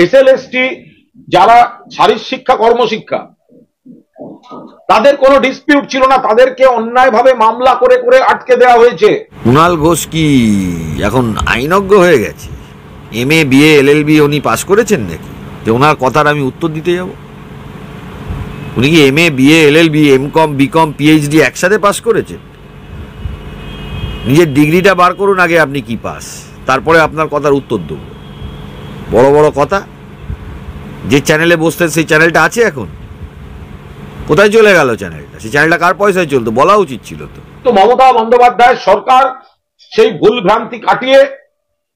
SLST যারা শারীর শিক্ষা কর্মশিক্ষা তাদের কোনো ডিসপিউট ছিল না, তাদেরকে অন্যায়ভাবে মামলা করে করে আটকে দেওয়া হয়েছে। কুণাল ঘোষ কি এখন আইনজ্ঞ হয়ে গেছে? MA BA LLB উনি পাস করেছেন নাকি যে ওনার কথার আমি উত্তর দিতে যাব? উনি কি MA BA LLB MCOM BCOM PhD একসাথে পাস করেছেন? নিজের ডিগ্রিটা বার করুন আগে, আপনি কি পাস, তারপরে আপনার কথার উত্তর দেব। বড় বড় কথা। যে চ্যানেলে বসতেন সেই চ্যানেলটা আছে এখন? কোথায় চলে গেল চ্যানেলটা? সেই চ্যানেলটা কার পয়সায় চলতো? বলা উচিত ছিল তো। তো মমতা বন্দ্যোপাধ্যায় সরকার সেই ভুল ভ্রান্তি কাটিয়ে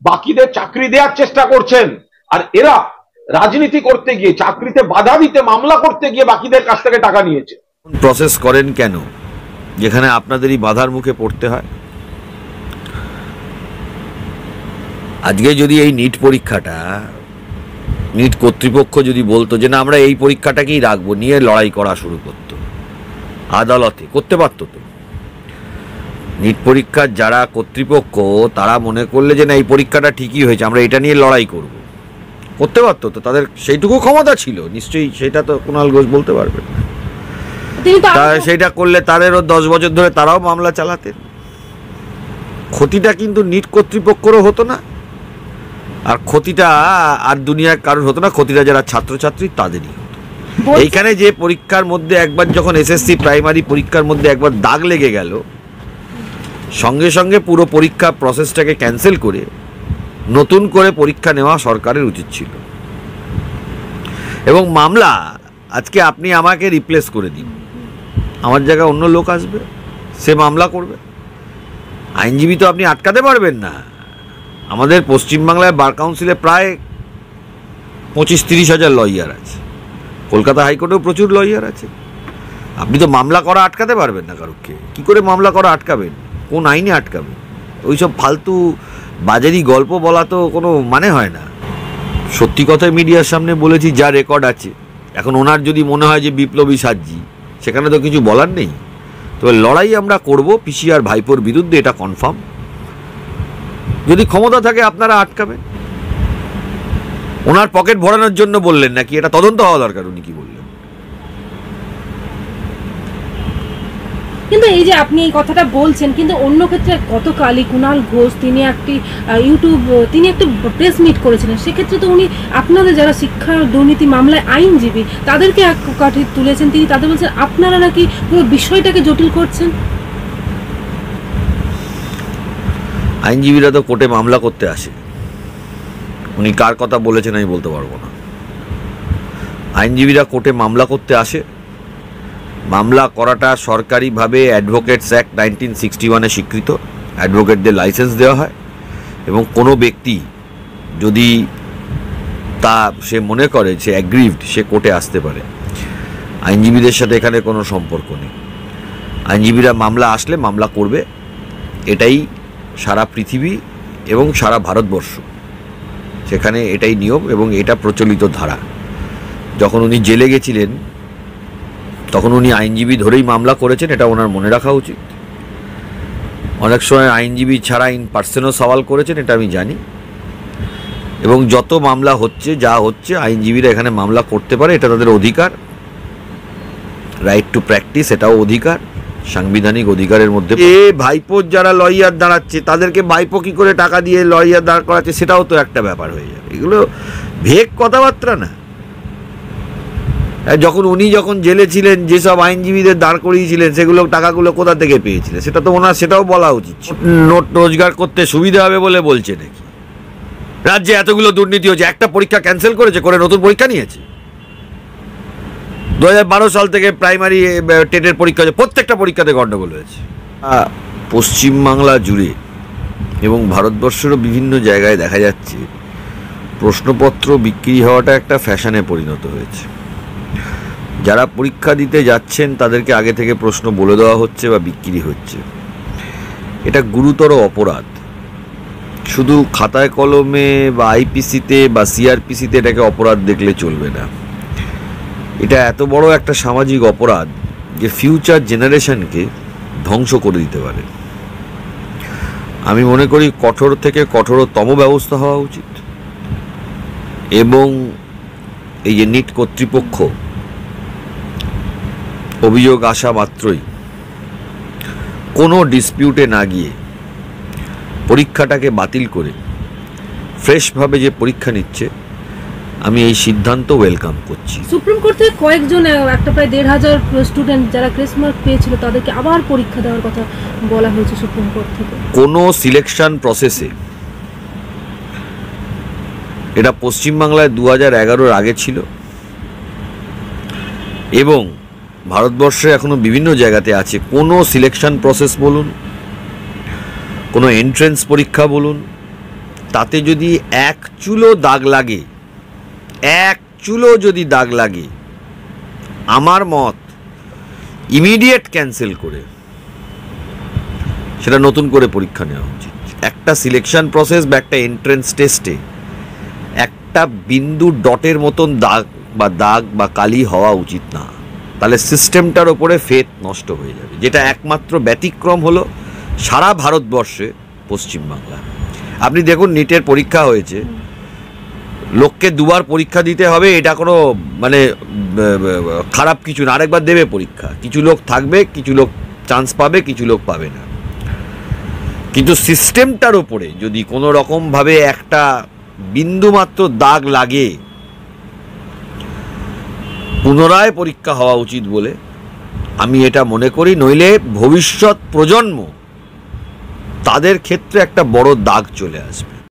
বাকিদের চাকরি দেওয়ার চেষ্টা করছেন, আর এরা রাজনীতি করতে গিয়ে, চাকরিতে বাধা দিতে, মামলা করতে গিয়ে বাকিদের কাছ থেকে টাকা নিয়েছে। প্রসেস করেন কেন যেখানে আপনাদেরই বাধার মুখে পড়তে হয়? আজকে যদি এই নিট পরীক্ষাটা, নিট কর্তৃপক্ষ যদি বলতো যে না আমরা এই পরীক্ষাটাকেই রাখবো, নিয়ে লড়াই করা শুরু করতো, আদালতে করতে পারতো তো। নিট পরীক্ষার যারা কর্তৃপক্ষ তারা মনে করলে যে না এই পরীক্ষাটা ঠিকই হয়েছে, আমরা এটা নিয়ে লড়াই করব, করতে পারতো তো। তাদের সেইটুকু ক্ষমতা ছিল নিশ্চয়ই, সেটা তো কুণাল ঘোষ বলতে পারবেন। সেইটা করলে তাদেরও 10 বছর ধরে তারাও মামলা চালাতেন। ক্ষতিটা কিন্তু নিট কর্তৃপক্ষরও হতো না, আর ক্ষতিটা আর দুনিয়ার কারণ হতো না, ক্ষতিটা যারা ছাত্রছাত্রী তাদেরই হতো। এইখানে যে পরীক্ষার মধ্যে একবার যখন SSC প্রাইমারি পরীক্ষার মধ্যে একবার দাগ লেগে গেল, সঙ্গে সঙ্গে পুরো পরীক্ষা প্রসেসটাকে ক্যান্সেল করে নতুন করে পরীক্ষা নেওয়া সরকারের উচিত ছিল। এবং মামলা আজকে আপনি আমাকে রিপ্লেস করে দিন, আমার জায়গায় অন্য লোক আসবে, সে মামলা করবে। আইনজীবী তো আপনি আটকাতে পারবেন না। আমাদের পশ্চিমবাংলায় বার কাউন্সিলে প্রায় 25-30 হাজার লয়ার আছে, কলকাতা হাইকোর্টেও প্রচুর লয়ার আছে। আপনি তো মামলা করা আটকাতে পারবেন না কারোকে। কী করে মামলা করা আটকাবেন? কোন আইনে আটকাবেন? ওইসব ফালতু বাজারি গল্প বলা তো কোনো মানে হয় না। সত্যি কথাই মিডিয়ার সামনে বলেছি, যা রেকর্ড আছে। এখন ওনার যদি মনে হয় যে বিপ্লবী সাজি, সেখানে তো কিছু বলার নেই। তবে লড়াই আমরা করব পিসি আর ভাইপোর বিরুদ্ধে, এটা কনফার্ম। যদি ক্ষমতা থাকে আপনারা আটকাবেন। ওনার পকেট ভরানোর জন্য বললেন নাকি? এটা তদন্ত হওয়া দরকার। উনি কি বললেন? কিন্তু এই যে আপনি এই কথাটা বলছেন, কিন্তু অন্য ক্ষেত্রে গতকালই কুণাল ঘোষ তিনি একটা প্রেস মিট করেছিলেন। সেক্ষেত্রে তো উনি আপনাদের যারা শিক্ষা দুর্নীতি মামলায় আইনজীবী তাদেরকে এক কাঠি তুলেছেন। তিনি তাদের বলছেন আপনারা নাকি পুরো বিষয়টাকে জটিল করছেন। আইনজীবীরা তো কোর্টে মামলা করতে আসে। উনি কার কথা বলেছেন আমি বলতে পারবো না। আইনজীবীরা কোর্টে মামলা করতে আসে। মামলা করাটা সরকারিভাবে অ্যাডভোকেটস অ্যাক্ট 1961-এ স্বীকৃত। অ্যাডভোকেটদের লাইসেন্স দেওয়া হয়, এবং কোনো ব্যক্তি যদি সে মনে করে সে অ্যাগ্রিভড, সে কোর্টে আসতে পারে। আইনজীবীদের সাথে এখানে কোনো সম্পর্ক নেই। আইনজীবীরা মামলা আসলে মামলা করবে, এটাই সারা পৃথিবী এবং সারা ভারতবর্ষ, সেখানে এটাই নিয়ম এবং এটা প্রচলিত ধারা। যখন উনি জেলে গেছিলেন তখন উনি আইনজীবী ধরেই মামলা করেছেন, এটা ওনার মনে রাখা উচিত। অনেক সময় আইনজীবী ছাড়া ইন পার্সনও সওয়াল করেছেন, এটা আমি জানি। এবং যত মামলা হচ্ছে, যা হচ্ছে, আইনজীবীরা এখানে মামলা করতে পারে, এটা তাদের অধিকার। রাইট টু প্র্যাকটিস, এটাও অধিকার, সাংবিধানিক অধিকারের মধ্যে। ভাইপোর যারা লয়ার দাঁড়াচ্ছে তাদেরকে ভাইপো কী করে টাকা দিয়ে লয়ার দাঁড় করাচ্ছে, সেটাও তো একটা ব্যাপার হয়ে যাবে। এগুলো ভেগ কথাবার্তা না। যখন জেলে ছিলেন যেসব আইনজীবীদের দাঁড় করিয়েছিলেন সেগুলো টাকাগুলো কোথা থেকে পেয়েছিলেন সেটা তো ওনার, সেটাও বলা উচিত। নোট রোজগার করতে সুবিধা হবে বলে বলছে নাকি? রাজ্যে এতগুলো দুর্নীতি হচ্ছে, একটা পরীক্ষা ক্যান্সেল করেছে, করে নতুন পরীক্ষা নিয়েছে। 2012 সাল থেকে প্রাইমারি টেটের পরীক্ষা হচ্ছে, প্রত্যেকটা পরীক্ষাতে গণ্ডগোল হয়েছে। পশ্চিমবাংলা জুড়ে এবং ভারতবর্ষেরও বিভিন্ন জায়গায় দেখা যাচ্ছে প্রশ্নপত্র বিক্রি হওয়াটা একটা ফ্যাশনে পরিণত হয়েছে। যারা পরীক্ষা দিতে যাচ্ছেন তাদেরকে আগে থেকে প্রশ্ন বলে দেওয়া হচ্ছে বা বিক্রি হচ্ছে। এটা গুরুতর অপরাধ। শুধু খাতায় কলমে বা আইপিসিতে বা সিআরপিসিতে এটাকে অপরাধ দেখলে চলবে না। এটা এত বড় একটা সামাজিক অপরাধ যে ফিউচার জেনারেশনকে ধ্বংস করে দিতে পারে। আমি মনে করি কঠোর থেকে কঠোরতম ব্যবস্থা হওয়া উচিত। এবং এই যে নিট কর্তৃপক্ষ অভিযোগ আসা মাত্রই কোনো ডিসপিউটে না গিয়ে পরীক্ষাটাকে বাতিল করে ফ্রেশভাবে যে পরীক্ষা নিচ্ছে, আমি এই সিদ্ধান্ত ওয়েলকাম করছি। সুপ্রিম কোর্ট থেকে কয়েকজন, একটা প্রায় 1,500 স্টুডেন্ট যারা গ্রেস মার্ক পেয়েছিল তাদেরকে আবার পরীক্ষা দেওয়ার কথা বলা হয়েছে সুপ্রিম কোর্ট থেকে। কোনো সিলেকশন প্রসেসে, এটা পশ্চিমবাংলায় 2011-র আগে ছিল এবং ভারতবর্ষে এখনো বিভিন্ন জায়গাতে আছে, কোনো সিলেকশন প্রসেস বলুন, কোনো এন্ট্রেন্স পরীক্ষা বলুন, তাতে যদি এক চুলো দাগ লাগে, এক চুলো যদি দাগ লাগে, আমার মত ইমিডিয়েট ক্যান্সেল করে সেটা নতুন করে পরীক্ষা নেওয়া উচিত। একটা সিলেকশন প্রসেস বা একটা এন্ট্রেন্স টেস্টে একটা বিন্দু ডটের মতন দাগ বা কালি হওয়া উচিত না, তাহলে সিস্টেমটার ওপরে ফেথ নষ্ট হয়ে যাবে। যেটা একমাত্র ব্যতিক্রম হলো সারা ভারতবর্ষে পশ্চিমবাংলা। আপনি দেখুন, নিটের পরীক্ষা হয়েছে, লোককে দুবার পরীক্ষা দিতে হবে, এটা কোনো মানে খারাপ কিছু না, আরেকবার দেবে পরীক্ষা। কিছু লোক থাকবে, কিছু লোক চান্স পাবে, কিছু লোক পাবে না। কিন্তু সিস্টেমটার ওপরে যদি কোনো রকমভাবে একটা বিন্দুমাত্র দাগ লাগে, পুনরায় পরীক্ষা হওয়া উচিত বলে আমি এটা মনে করি। নইলে ভবিষ্যৎ প্রজন্ম, তাদের ক্ষেত্রে একটা বড় দাগ চলে আসবে।